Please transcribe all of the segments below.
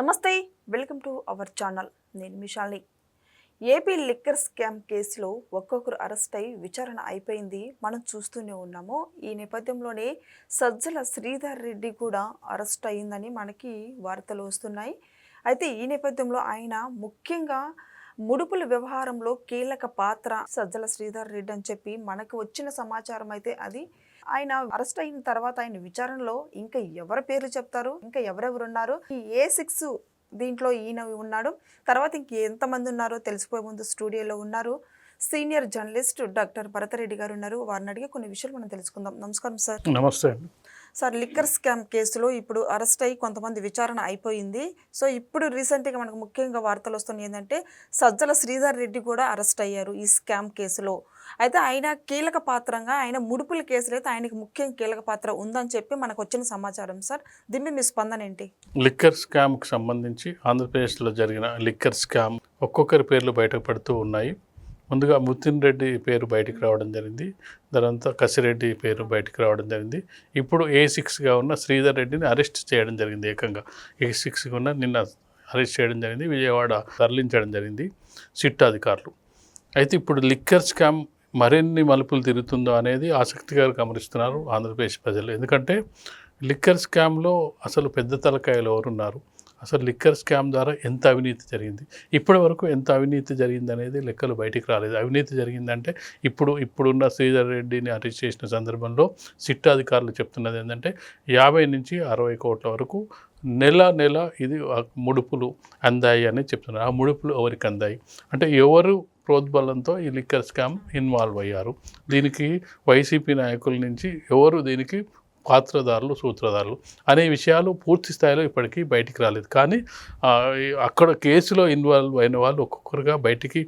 నమస్తే, welcome to our channel. నేను మిషాల్ని. AP liquor scam కేసులో ఒక్కొక్కరు అరెస్ట్ అయి విచారణ అయిపోయింది, మనం చూస్తూనే ఉన్నాము. ఈ నేపథ్యంలోనే సజ్జల శ్రీధర్ రెడ్డి కూడా అరెస్ట్ అయిందని మనకి వార్తలు వస్తున్నాయి. అయితే ఈ నేపథ్యంలో ఆయన ముఖ్యంగా ముడుపుల వ్యవహారంలో కీలక పాత్ర సజ్జల శ్రీధర్ రెడ్డి అని చెప్పి మనకు వచ్చిన సమాచారం అయితే అది. ఆయన అరెస్ట్ అయిన తర్వాత ఆయన విచారణలో ఇంకా ఎవరి పేర్లు చెప్తారు, ఇంకా ఎవరెవరు ఉన్నారు, ఈ A6 దీంట్లో ఈయన ఉన్నాడు, తర్వాత ఇంక ఎంతమంది ఉన్నారో తెలిసిపోయే ముందు స్టూడియోలో ఉన్నారు సీనియర్ జర్నలిస్ట్ డాక్టర్ భరతరెడ్డి గారు ఉన్నారు. వారిని అడిగి కొన్ని విషయాలు మనం తెలుసుకుందాం. నమస్కారం సార్. నమస్తే అండి. సార్, లిక్కర్ స్కామ్ కేసులో ఇప్పుడు అరెస్ట్ అయ్యి కొంతమంది విచారణ అయిపోయింది. సో ఇప్పుడు రీసెంట్గా మనకు ముఖ్యంగా వార్తలు వస్తున్నాయి ఏంటంటే సజ్జల శ్రీధర్ రెడ్డి కూడా అరెస్ట్ అయ్యారు ఈ స్కామ్ కేసులో. అయితే ఆయన కీలక పాత్రంగా ఆయన ముడుపుల కేసులో అయితే ఆయనకి ముఖ్యం కీలక పాత్ర ఉందని చెప్పి మనకు వచ్చిన సమాచారం. సార్, దీన్ని మీ స్పందన ఏంటి? లిక్కర్ స్కామ్కి సంబంధించి ఆంధ్రప్రదేశ్లో జరిగిన లిక్కర్ స్కామ్ ఒక్కొక్కరి పేర్లు బయటపడుతూ ఉన్నాయి. ముందుగా ముతిన్ రెడ్డి పేరు బయటకు రావడం జరిగింది, దానంతా కసిరెడ్డి పేరు బయటకు రావడం జరిగింది. ఇప్పుడు A6గా ఉన్న శ్రీధర్ రెడ్డిని అరెస్ట్ చేయడం జరిగింది. ఏకంగా A6గా ఉన్న నిన్న అరెస్ట్ చేయడం జరిగింది, విజయవాడ తరలించడం జరిగింది సిట్ అధికారులు. అయితే ఇప్పుడు లిక్కర్ స్కామ్ మరిన్ని మలుపులు తిరుగుతుందో అనేది ఆసక్తిగా గమనిస్తున్నారు ఆంధ్రప్రదేశ్ ప్రజలు. ఎందుకంటే లిక్కర్ స్కామ్లో అసలు పెద్ద తలకాయలు ఎవరున్నారు, అసలు లిక్కర్ స్కామ్ ద్వారా ఎంత అవినీతి జరిగింది, ఇప్పటి వరకు ఎంత అవినీతి జరిగింది అనేది లెక్కలు బయటికి రాలేదు. అవినీతి జరిగిందంటే ఇప్పుడున్న శ్రీధర్ రెడ్డిని అరెస్ట్ చేసిన సందర్భంలో సిట్ అధికారులు చెప్తున్నది ఏంటంటే 50 నుంచి 60 కోట్ల వరకు నెల ఇది ముడుపులు అందాయి అని చెప్తున్నారు. ఆ ముడుపులు ఎవరికి అందాయి అంటే ఎవరు ప్రోద్బలంతో ఈ లిక్కర్ స్కామ్ ఇన్వాల్వ్ అయ్యారు, దీనికి వైసీపీ నాయకుల నుంచి ఎవరు దీనికి పాత్రదారులు సూత్రధారులు అనే విషయాలు పూర్తి స్థాయిలో ఇప్పటికీ బయటికి రాలేదు. కానీ అక్కడ కేసులో ఇన్వాల్వ్ అయిన వాళ్ళు ఒక్కొక్కరుగా బయటికి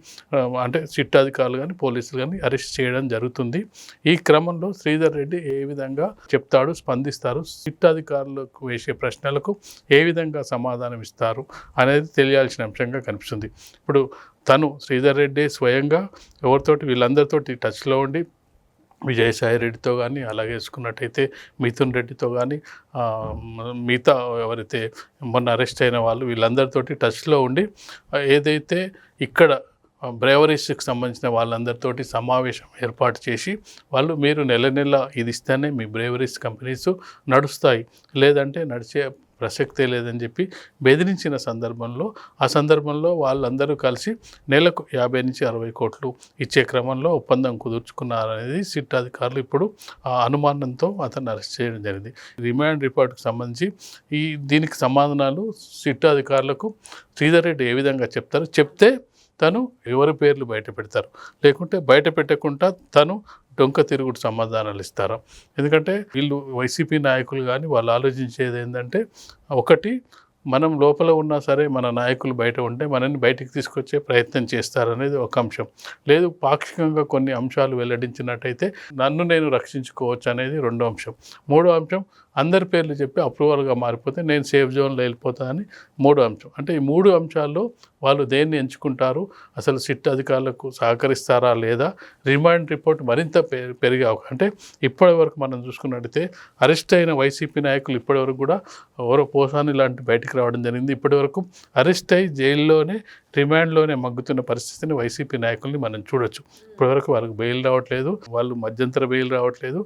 అంటే సిట్ అధికారులు కానీ పోలీసులు కానీ అరెస్ట్ చేయడం జరుగుతుంది. ఈ క్రమంలో శ్రీధర్ రెడ్డి ఏ విధంగా చెప్తాడు, స్పందిస్తారు, సిట్ అధికారులకు వేసే ప్రశ్నలకు ఏ విధంగా సమాధానం ఇస్తారు అనేది తెలియాల్సిన అంశంగా కనిపిస్తుంది. ఇప్పుడు శ్రీధర్ రెడ్డి స్వయంగా వీళ్ళందరితోటి టచ్లో ఉండి విజయసాయి రెడ్డితో కానీ, అలాగే వేసుకున్నట్టయితే మిథున్ రెడ్డితో కానీ, మిగతా ఎవరైతే మొన్న అరెస్ట్ అయిన వాళ్ళు వీళ్ళందరితోటి టచ్లో ఉండి ఏదైతే ఇక్కడ బ్రేవరీస్కి సంబంధించిన వాళ్ళందరితోటి సమావేశం ఏర్పాటు చేసి మీరు నెల ఇది ఇస్తేనే మీ బ్రేవరీస్ కంపెనీస్ నడుస్తాయి, లేదంటే నడిచే ప్రసక్తే లేదని చెప్పి బెదిరించిన సందర్భంలో వాళ్ళందరూ కలిసి నెలకు 50 నుంచి 60 కోట్లు ఇచ్చే క్రమంలో ఒప్పందం కుదుర్చుకున్నారనేది సిట్ అధికారులు ఇప్పుడు అనుమానంతో అతన్ని అరెస్ట్ చేయడం జరిగింది. రిమాండ్ రిపోర్ట్కి సంబంధించి దీనికి సమాధానాలు సిట్ అధికారులకు శ్రీధర్ రెడ్డి ఏ విధంగా చెప్తే ఎవరి పేర్లు బయట పెడతారు, లేకుంటే బయట పెట్టకుండా డొంక తిరుగుడు సమాధానాలు ఇస్తారా? ఎందుకంటే వీళ్ళు వైసీపీ నాయకులు కానీ వాళ్ళు ఆలోచించేది ఏంటంటే, ఒకటి మనం లోపల ఉన్నా సరే మన నాయకులు బయట ఉంటే మనల్ని బయటికి తీసుకొచ్చే ప్రయత్నం చేస్తారనేది ఒక అంశం. లేదు పాక్షికంగా కొన్ని అంశాలు వెల్లడించినట్టయితే నన్ను నేను రక్షించుకోవచ్చు అనేది రెండో అంశం. మూడో అంశం అందరి పేర్లు చెప్పి అప్రూవల్గా మారిపోతే నేను సేఫ్ జోన్లో వెళ్ళిపోతానని మూడో అంశం. అంటే ఈ మూడు అంశాల్లో వాళ్ళు దేన్ని ఎంచుకుంటారు, అసలు సిట్ అధికారులకు సహకరిస్తారా లేదా, రిమాండ్ రిపోర్ట్ మరింత పెరిగే అంటే ఇప్పటి వరకు మనం చూసుకున్నట్టయితే అరెస్ట్ అయిన వైసీపీ నాయకులు ఇప్పటివరకు కూడా ఎవరో పోసాని లాంటి బయటికి రావడం జరిగింది. ఇప్పటివరకు అరెస్ట్ అయ్యి జైల్లోనే రిమాండ్లోనే మగ్గుతున్న పరిస్థితిని వైసీపీ నాయకుల్ని మనం చూడొచ్చు. ఇప్పటివరకు వాళ్ళకి బెయిల్ రావట్లేదు, వాళ్ళు మధ్యంతర బెయిల్ రావట్లేదు,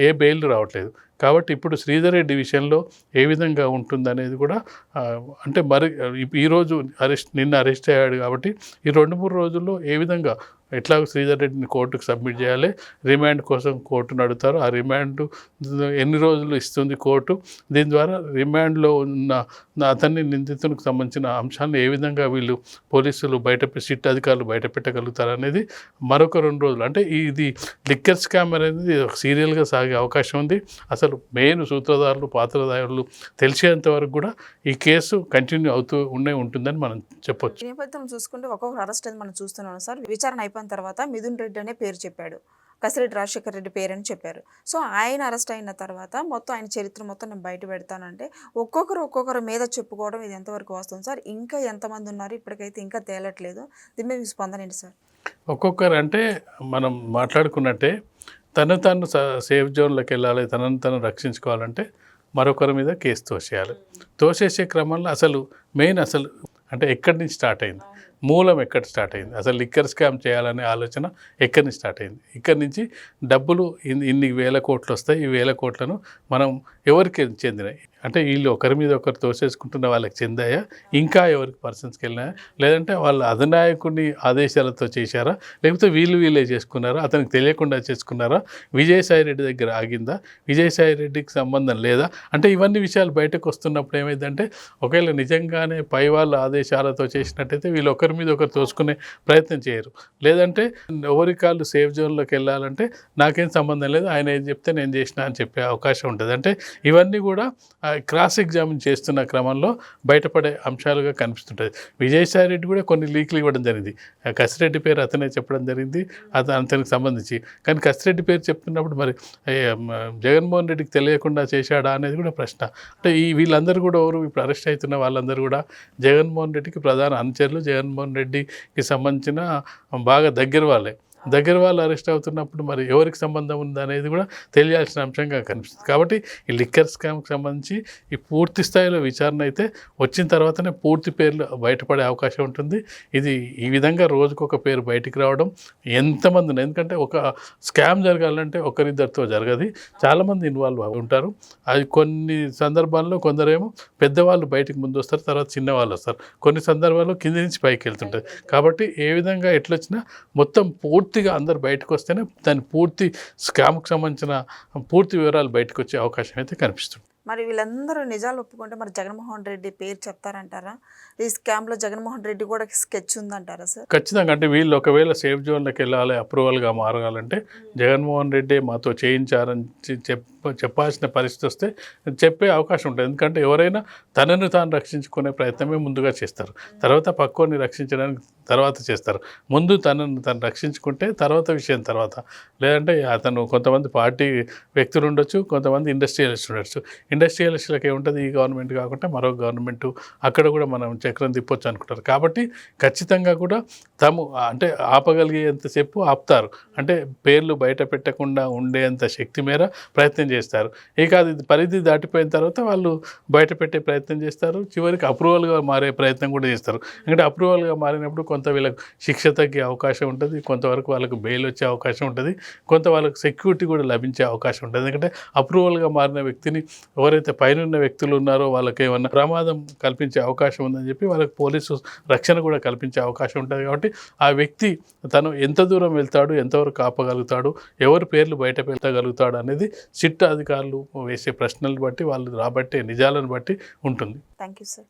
ఏ బెయిల్ రావట్లేదు. కాబట్టి ఇప్పుడు శ్రీధర్ రెడ్డి విషయంలో ఏ విధంగా ఉంటుందనేది కూడా అంటే ఈరోజు నిన్న అరెస్ట్ అయ్యాడు కాబట్టి ఈ 2-3 రోజుల్లో ఏ విధంగా ఎట్లా శ్రీధర్ రెడ్డిని కోర్టుకు సబ్మిట్ చేయాలి, రిమాండ్ కోసం కోర్టును అడుగుతారు, ఆ రిమాండ్ ఎన్ని రోజులు ఇస్తుంది కోర్టు, దీని ద్వారా రిమాండ్లో ఉన్న అతన్ని నిందితునికి సంబంధించిన అంశాలను ఏ విధంగా వీళ్ళు పోలీసులు సిట్ అధికారులు బయట పెట్టగలుగుతారు అనేది మరొక 2 రోజులు. అంటే ఇది లిక్కర్ స్కామ్ అనేది సీరియల్గా సాగే అవకాశం ఉంది. అసలు మెయిన్ సూత్రధారులు పాత్రధారులు తెలిసేంత వరకు కూడా ఈ కేసు కంటిన్యూ అవుతూ ఉంటుందని మనం చెప్పొచ్చు. నేపథ్యం చూసుకుంటే ఒక్కొక్కరు అరెస్ట్ అనేది మనం చూస్తున్నాం సార్. విచారణ అయిపోయిన తర్వాత మిథున్ రెడ్డి అనే పేరు చెప్పాడు, కసిరెడ్డి రాజశేఖర్ రెడ్డి పేరు అని చెప్పారు. సో ఆయన అరెస్ట్ అయిన తర్వాత మొత్తం ఆయన చరిత్ర మొత్తం నేను బయట పెడతానంటే ఒక్కొక్కరు మీద చెప్పుకోవడం ఇది ఎంతవరకు వస్తుంది సార్? ఇంకా ఎంతమంది ఉన్నారు ఇప్పటికైతే ఇంకా తేలట్లేదు, దీని మీద మీ స్పందన ఏంటి సార్? ఒక్కొక్కరు అంటే మనం మాట్లాడుకున్నట్టే తను సేఫ్ జోన్లోకి వెళ్ళాలి, తనను రక్షించుకోవాలంటే మరొకరి మీద కేసు తోసేయాలి. తోసేసే క్రమంలో అసలు మెయిన్ అంటే ఎక్కడి నుంచి స్టార్ట్ అయింది, మూలం ఎక్కడ స్టార్ట్ అయింది, అసలు లిక్కర్ స్కామ్ చేయాలనే ఆలోచన ఎక్కడి నుంచి స్టార్ట్ అయింది, ఇక్కడి నుంచి డబ్బులు ఇన్ని వేల కోట్లు వస్తాయి, ఈ వేల కోట్లను మనం ఎవరికి చెందినాయి అంటే వీళ్ళు ఒకరి మీద ఒకరు తోసేసుకుంటున్న వాళ్ళకి చెందాయా, ఇంకా ఎవరికి పర్సన్స్కి వెళ్ళినాయా, లేదంటే వాళ్ళ అధినాయకుడిని ఆదేశాలతో చేశారా, లేకపోతే వీళ్ళే చేసుకున్నారా, అతనికి తెలియకుండా చేసుకున్నారా, విజయసాయి రెడ్డి దగ్గర ఆగిందా, విజయసాయి రెడ్డికి సంబంధం లేదా అంటే ఇవన్నీ విషయాలు బయటకు వస్తున్నప్పుడు ఏమైందంటే ఒకవేళ నిజంగానే పై వాళ్ళ ఆదేశాలతో చేసినట్టయితే వీళ్ళు ఒకరి మీద ఒకరు తోసుకునే ప్రయత్నం చేయరు. లేదంటే ఎవరి కాళ్ళు సేఫ్ జోన్లోకి వెళ్ళాలంటే నాకేం సంబంధం లేదు, ఆయన ఏం చెప్తే నేను చేసిన అని చెప్పే అవకాశం ఉంటుంది. అంటే ఇవన్నీ కూడా క్రాస్ ఎగ్జామిన్ చేస్తున్న క్రమంలో బయటపడే అంశాలుగా కనిపిస్తుంటుంది. విజయసాయి రెడ్డి కూడా కొన్ని లీక్లు ఇవ్వడం జరిగింది. కసిరెడ్డి పేరు అతనే చెప్పడం జరిగింది అతనికి సంబంధించి. కానీ కసిరెడ్డి పేరు చెప్తున్నప్పుడు మరి జగన్మోహన్ రెడ్డికి తెలియకుండా చేశాడా అనేది కూడా ప్రశ్న. అంటే వీళ్ళందరూ కూడా ఎవరు ఇప్పుడు అరెస్ట్ అవుతున్న వాళ్ళందరూ కూడా జగన్మోహన్ రెడ్డికి ప్రధాన అనుచరులు, జగన్మోహన్ రెడ్డికి సంబంధించిన బాగా దగ్గర వాళ్ళు అరెస్ట్ అవుతున్నప్పుడు మరి ఎవరికి సంబంధం ఉంది అనేది కూడా తెలియాల్సిన అంశంగా కనిపిస్తుంది. కాబట్టి ఈ లిక్కర్ స్కామ్కి సంబంధించి ఈ పూర్తి స్థాయిలో విచారణ అయితే వచ్చిన తర్వాతనే పూర్తి పేర్లు బయటపడే అవకాశం ఉంటుంది. ఇది ఈ విధంగా రోజుకొక పేరు బయటికి రావడం ఎంతమంది, ఎందుకంటే ఒక స్కామ్ జరగాలంటే ఒకరిద్దరితో జరగదు, చాలామంది ఇన్వాల్వ్ ఉంటారు. అది కొన్ని సందర్భాల్లో కొందరేమో పెద్దవాళ్ళు బయటికి ముందు వస్తారు, తర్వాత చిన్నవాళ్ళు వస్తారు, కొన్ని సందర్భాల్లో కింది నుంచి పైకి వెళ్తుంటుంది. కాబట్టి ఏ విధంగా ఎట్లొచ్చినా మొత్తం పూర్తిగా అందరు బయటకు వస్తేనే దాని పూర్తి స్కామ్కి సంబంధించిన పూర్తి వివరాలు బయటకు వచ్చే అవకాశం అయితే కనిపిస్తుంది. మరి వీళ్ళందరూ నిజాలు ఒప్పుకుంటే మరి జగన్మోహన్ రెడ్డి పేరు చెప్తారంటారా? ఈ స్కామ్లో జగన్మోహన్ రెడ్డి కూడా స్కెచ్ ఉందంటారా సార్? ఖచ్చితంగా. అంటే వీళ్ళు ఒకవేళ సేఫ్ జోన్లోకి వెళ్ళాలి, అప్రూవల్గా మారగాలంటే జగన్మోహన్ రెడ్డి మాతో చేయించారని చెప్పాల్సిన పరిస్థితి వస్తే చెప్పే అవకాశం ఉంటుంది. ఎందుకంటే ఎవరైనా తనను తాను రక్షించుకునే ప్రయత్నమే ముందుగా చేస్తారు, తర్వాత పక్కోని రక్షించడానికి తర్వాత చేస్తారు. ముందు తనను తను రక్షించుకుంటే తర్వాత విషయం తర్వాత. లేదంటే అతను కొంతమంది పార్టీ వ్యక్తులు ఉండొచ్చు, కొంతమంది ఇండస్ట్రియలిస్ట్ ఉండొచ్చు. ఇండస్ట్రియలిస్టులకు ఏముంటుంది, ఈ గవర్నమెంట్ కాకుండా మరో గవర్నమెంట్, అక్కడ కూడా మనం చక్రం తిప్పొచ్చు అనుకుంటారు. కాబట్టి ఖచ్చితంగా కూడా తాము అంటే ఆపగలిగేంతసేపు ఆపుతారు. అంటే పేర్లు బయట పెట్టకుండా ఉండేంత శక్తి మేర ప్రయత్నం చేస్తారు. ఇక అది పరిధి దాటిపోయిన తర్వాత వాళ్ళు బయట పెట్టే ప్రయత్నం చేస్తారు, చివరికి అప్రూవల్గా మారే ప్రయత్నం కూడా చేస్తారు. ఎందుకంటే అప్రూవల్గా మారినప్పుడు కొంత వీళ్ళకి శిక్ష తగ్గే అవకాశం ఉంటుంది, కొంతవరకు వాళ్ళకు బెయిల్ వచ్చే అవకాశం ఉంటుంది, కొంత వాళ్ళకు సెక్యూరిటీ కూడా లభించే అవకాశం ఉంటుంది. ఎందుకంటే అప్రూవల్గా మారిన వ్యక్తిని ఎవరైతే పైన వ్యక్తులు ఉన్నారో వాళ్ళకి ఏమన్నా ప్రమాదం కల్పించే అవకాశం ఉందని చెప్పి వాళ్ళకి పోలీసు రక్షణ కూడా కల్పించే అవకాశం ఉంటుంది. కాబట్టి ఆ వ్యక్తి తను ఎంత దూరం వెళ్తాడు, ఎంతవరకు ఆపగలుగుతాడు, ఎవరి పేర్లు బయట పెట్టగలుగుతాడు అనేది సిట్ అధికారులు వేసే ప్రశ్నలు బట్టి, వాళ్ళు రాబట్టే నిజాలను బట్టి ఉంటుంది. Thank you sir.